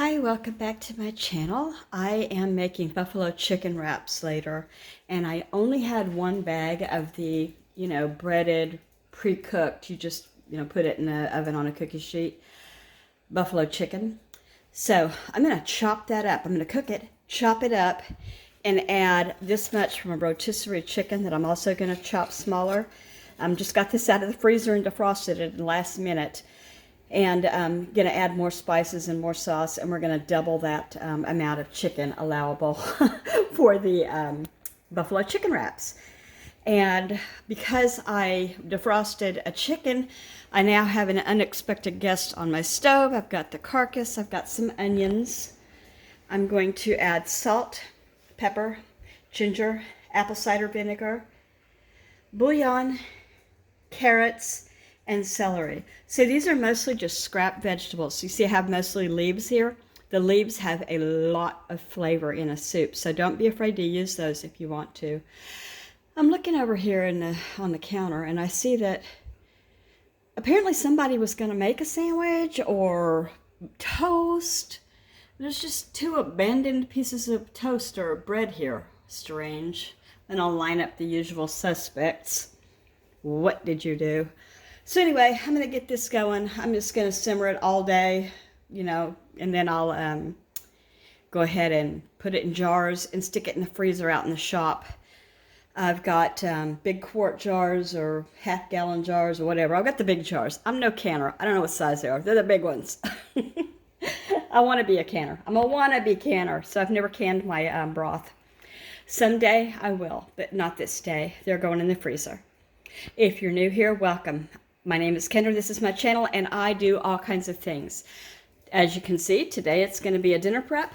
Hi, welcome back to my channel. I am making buffalo chicken wraps later, and I only had one bag of the, breaded, pre-cooked, you just, put it in the oven on a cookie sheet, buffalo chicken. So I'm going to chop that up. I'm going to cook it, chop it up, and add this much from a rotisserie chicken that I'm also going to chop smaller. Just got this out of the freezer and defrosted it in the last minute. And I'm going to add more spices and more sauce, and we're going to double that amount of chicken allowable for the buffalo chicken wraps. And because I defrosted a chicken, I now have an unexpected guest on my stove. I've got the carcass, I've got some onions. I'm going to add salt, pepper, ginger, apple cider vinegar, bouillon, carrots, and celery. So these are mostly just scrap vegetables. You see I have mostly leaves here. The leaves have a lot of flavor in a soup, so don't be afraid to use those if you want to. I'm looking over here on the counter, and I see that apparently somebody was going to make a sandwich or toast. There's just two abandoned pieces of toast or bread here. Strange. Then I'll line up the usual suspects. What did you do? So anyway, I'm going to get this going. I'm just going to simmer it all day, and then I'll go ahead and put it in jars and stick it in the freezer out in the shop. I've got big quart jars or half-gallon jars or whatever. I've got the big jars. I'm no canner. I don't know what size they are. They're the big ones. I want to be a canner. I'm a wannabe canner, so I've never canned my broth. Someday I will, but not this day. They're going in the freezer. If you're new here, welcome. My name is Kendra, this is my channel, and I do all kinds of things. As you can see, today it's going to be a dinner prep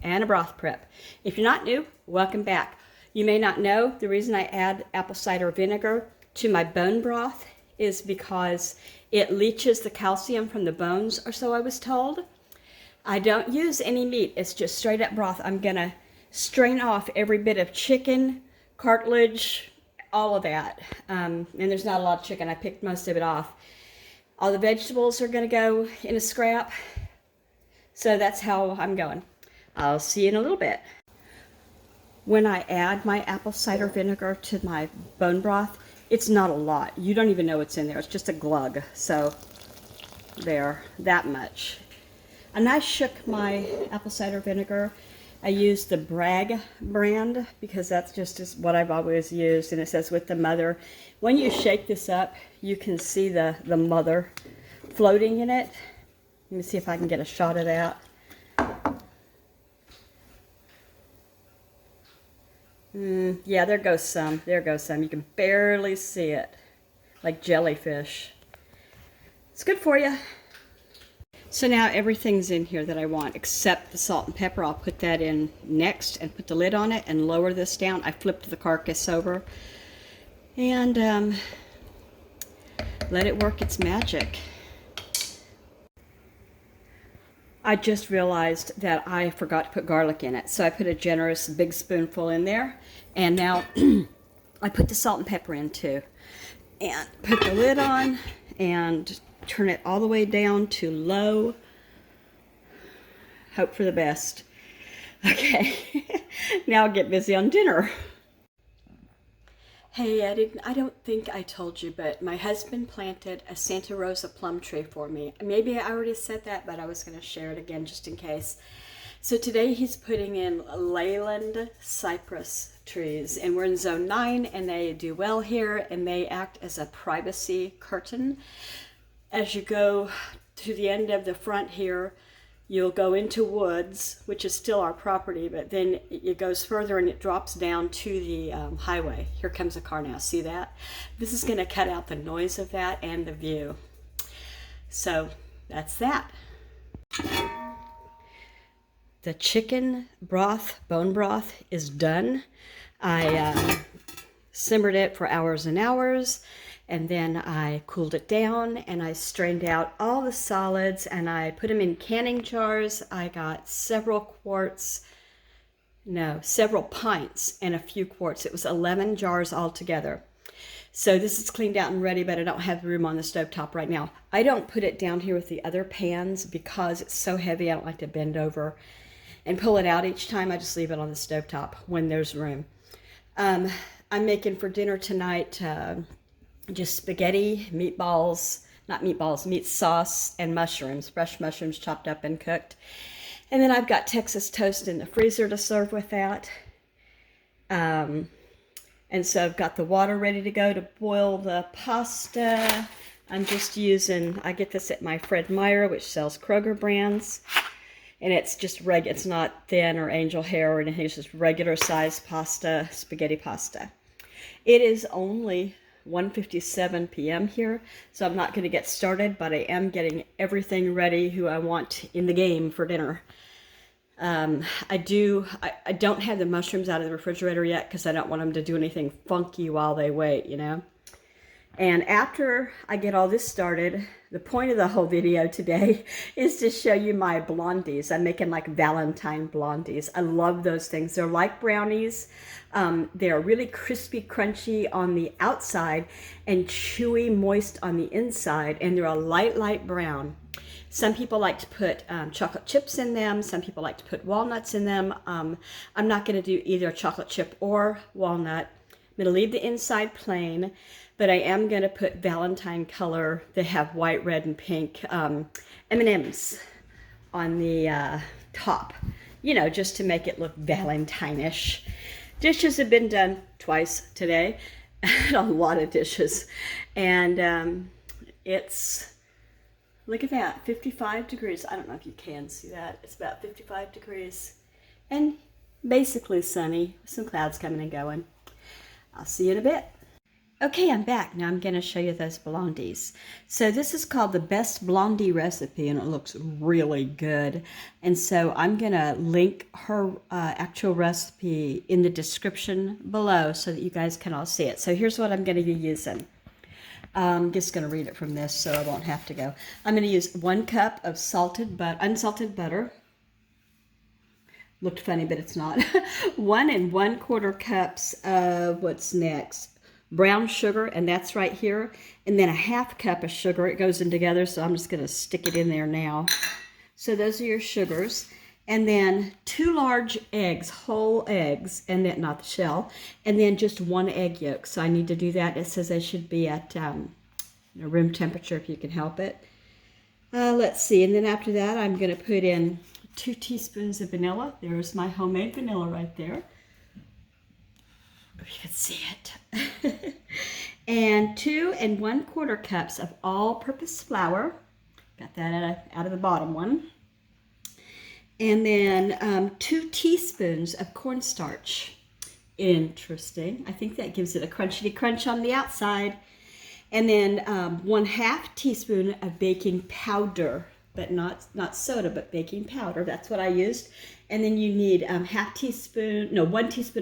and a broth prep. If you're not new, welcome back. You may not know, the reason I add apple cider vinegar to my bone broth is because it leaches the calcium from the bones, or so I was told. I don't use any meat, it's just straight up broth. I'm going to strain off every bit of chicken, cartilage, all of that, and there's not a lot of chicken. I picked most of it off. All the vegetables are going to go in a scrap, so that's how I'm going. I'll see you in a little bit. When I add my apple cider vinegar to my bone broth, it's not a lot. You don't even know what's in there. It's just a glug, so there, that much. And I shook my apple cider vinegar. I use the Bragg brand because that's just what I've always used, and it says with the mother. When you shake this up, you can see the mother floating in it. Let me see if I can get a shot of that. Yeah, there goes some. There goes some. You can barely see it, like jellyfish. It's good for you. So now everything's in here that I want except the salt and pepper. I'll put that in next and put the lid on it and lower this down. I flipped the carcass over and let it work its magic. I just realized that I forgot to put garlic in it, so I put a generous big spoonful in there, and now I put the salt and pepper in too, and put the lid on and turn it all the way down to low. Hope for the best. Okay, now I'll get busy on dinner. Hey, I don't think I told you, but my husband planted a Santa Rosa plum tree for me. Maybe I already said that, but I was going to share it again just in case. So today he's putting in Leyland cypress trees, and we're in zone 9, and they do well here, and they act as a privacy curtain. As you go to the end of the front here, you'll go into woods, which is still our property, but then it goes further and it drops down to the highway. Here comes a car now, see that? This is going to cut out the noise of that and the view. So that's that. The chicken broth, bone broth, is done. I simmered it for hours and hours, and then I cooled it down and I strained out all the solids and I put them in canning jars. I got several pints and a few quarts. It was 11 jars altogether. So this is cleaned out and ready, but I don't have room on the stovetop right now. I don't put it down here with the other pans because it's so heavy. I don't like to bend over and pull it out each time. I just leave it on the stovetop when there's room. I'm making for dinner tonight just spaghetti, meatballs, not meatballs, meat sauce, and mushrooms, fresh mushrooms chopped up and cooked. And then I've got Texas toast in the freezer to serve with that. And so I've got the water ready to go to boil the pasta. I'm just using, I get this at my Fred Meyer, which sells Kroger brands. And it's just it's not thin or angel hair or anything. It's just regular size pasta, spaghetti pasta. It is only 1:57 p.m. here, so I'm not going to get started, but I am getting everything ready who I want in the game for dinner. I don't have the mushrooms out of the refrigerator yet because I don't want them to do anything funky while they wait, you know. And after I get all this started, the point of the whole video today is to show you my blondies. I'm making like Valentine blondies. I love those things. They're like brownies. They're really crispy, crunchy on the outside and chewy, moist on the inside. And they're a light brown. Some people like to put chocolate chips in them. Some people like to put walnuts in them. I'm not going to do either chocolate chip or walnut. I'm going to leave the inside plain, but I am going to put Valentine color. They have white, red, and pink M&Ms on the top, you know, just to make it look Valentine-ish. Dishes have been done twice today, a lot of dishes, and it's... Look at that, 55 degrees. I don't know if you can see that. It's about 55 degrees and basically sunny, some clouds coming and going. I'll see you in a bit. Okay, I'm back. Now I'm going to show you those blondies. So this is called the Best Blondie Recipe, and it looks really good. And so I'm going to link her actual recipe in the description below so that you guys can all see it. So here's what I'm going to be using. I'm just going to read it from this so I won't have to go. I'm going to use 1 cup of unsalted butter. Looked funny, but it's not. 1 1/4 cups of, what's next? Brown sugar, and that's right here. And then a 1/2 cup of sugar. It goes in together, so I'm just going to stick it in there now. So those are your sugars. And then 2 large eggs, whole eggs, and then not the shell, and then just 1 egg yolk. So I need to do that. It says they should be at room temperature if you can help it. Let's see, and then after that I'm going to put in 2 teaspoons of vanilla. There's my homemade vanilla right there. If you can see it. And 2 1/4 cups of all-purpose flour. Got that out of the bottom one. And then 2 teaspoons of cornstarch. Interesting. I think that gives it a crunchy crunch on the outside. And then 1/2 teaspoon of baking powder, but not soda, but baking powder. That's what I used. And then you need 1 teaspoon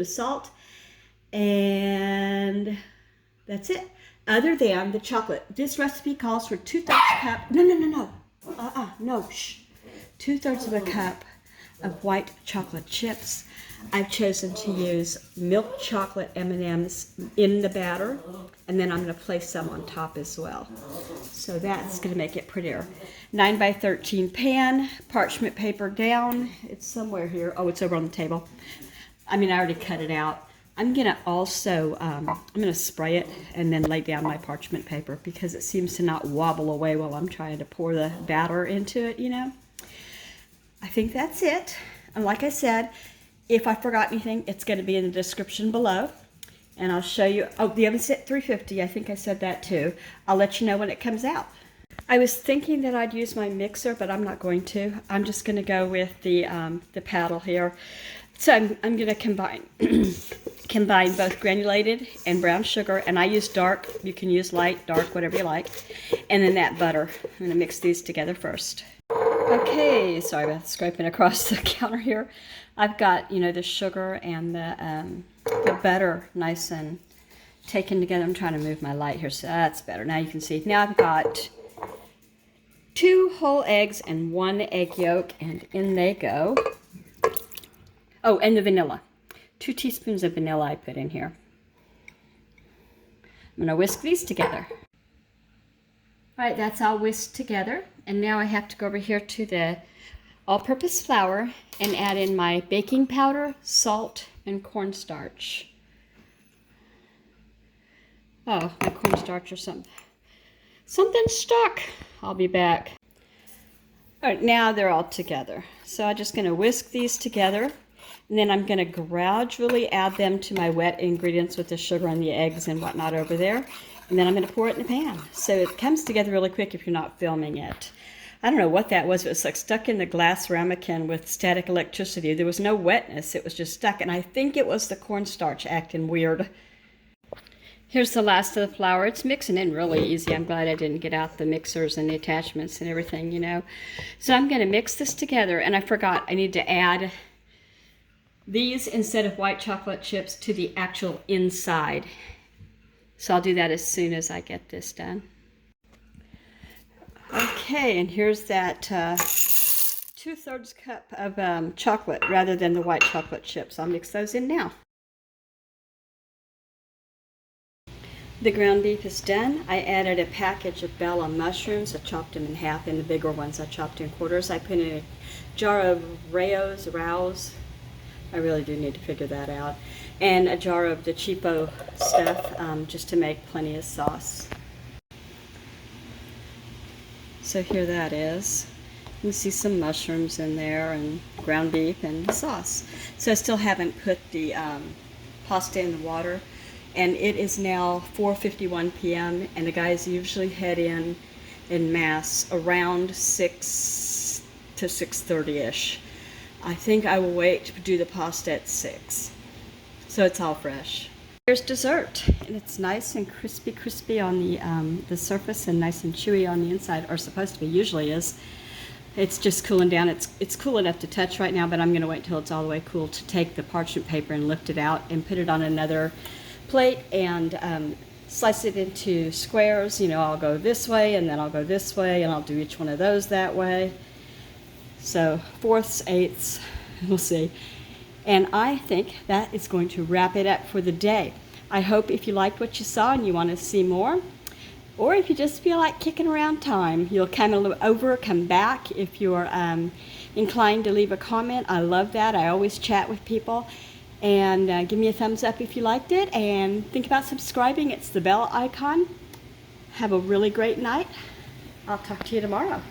of salt, and that's it. Other than the chocolate. This recipe calls for 2/3 cup. No. Shh. 2/3 of a cup of white chocolate chips. I've chosen to use milk chocolate M&Ms in the batter, and then I'm going to place some on top as well. So that's going to make it prettier. 9 by 13 pan, parchment paper down. It's somewhere here. Oh, it's over on the table. I already cut it out. I'm going to also, I'm going to spray it and then lay down my parchment paper because it seems to not wobble away while I'm trying to pour the batter into it, you know. I think that's it. And like I said, if I forgot anything, it's going to be in the description below. And I'll show you. Oh, the oven's at 350. I think I said that too. I'll let you know when it comes out. I was thinking that I'd use my mixer, but I'm not going to. I'm just going to go with the paddle here. So I'm going to combine both granulated and brown sugar. And I use dark. You can use light, dark, whatever you like. And then that butter. I'm going to mix these together first. Okay, sorry about scraping across the counter here. I've got, the sugar and the butter nice and taken together. I'm trying to move my light here, so that's better. Now you can see. Now I've got 2 whole eggs and 1 egg yolk, and in they go. Oh, and the vanilla. 2 teaspoons of vanilla I put in here. going to whisk these together. All right, that's all whisked together. And now I have to go over here to the all-purpose flour and add in my baking powder, salt, and cornstarch. Oh, my cornstarch or something. Something's stuck. I'll be back. All right, now they're all together. So I'm just going to whisk these together, and then I'm going to gradually add them to my wet ingredients with the sugar and the eggs and whatnot over there. And then I'm going to pour it in the pan. So it comes together really quick if you're not filming it. I don't know what that was. It was like stuck in the glass ramekin with static electricity. There was no wetness. It was just stuck. And I think it was the cornstarch acting weird. Here's the last of the flour. It's mixing in really easy. I'm glad I didn't get out the mixers and the attachments and everything, you know. So I'm going to mix this together. And I forgot, I need to add these instead of white chocolate chips to the actual inside. So I'll do that as soon as I get this done. Okay, and here's that 2/3 cup of chocolate rather than the white chocolate chips. I'll mix those in now. The ground beef is done. I added a package of Bella mushrooms. I chopped them in half, and the bigger ones I chopped in quarters. I put in a jar of rows. I really do need to figure that out. And a jar of the cheapo stuff, just to make plenty of sauce. So here that is. You can see some mushrooms in there and ground beef and the sauce. So I still haven't put the pasta in the water. And it is now 4:51 p.m. and the guys usually head in mass around 6 to 6:30ish. I think I will wait to do the pasta at 6. So it's all fresh. Here's dessert, and it's nice and crispy on the surface and nice and chewy on the inside, or supposed to be, usually is. It's just cooling down. It's cool enough to touch right now, but I'm going to wait till it's all the way cool to take the parchment paper and lift it out and put it on another plate and slice it into squares. You know, I'll go this way and then I'll go this way, and I'll do each one of those that way. So 4/8, 1/8, we'll see. And I think that is going to wrap it up for the day. I hope if you liked what you saw and you want to see more, or if you just feel like kicking around time, you'll come back if you're inclined to leave a comment. I love that. I always chat with people. And give me a thumbs up if you liked it, and think about subscribing. It's the bell icon. Have a really great night. I'll talk to you tomorrow.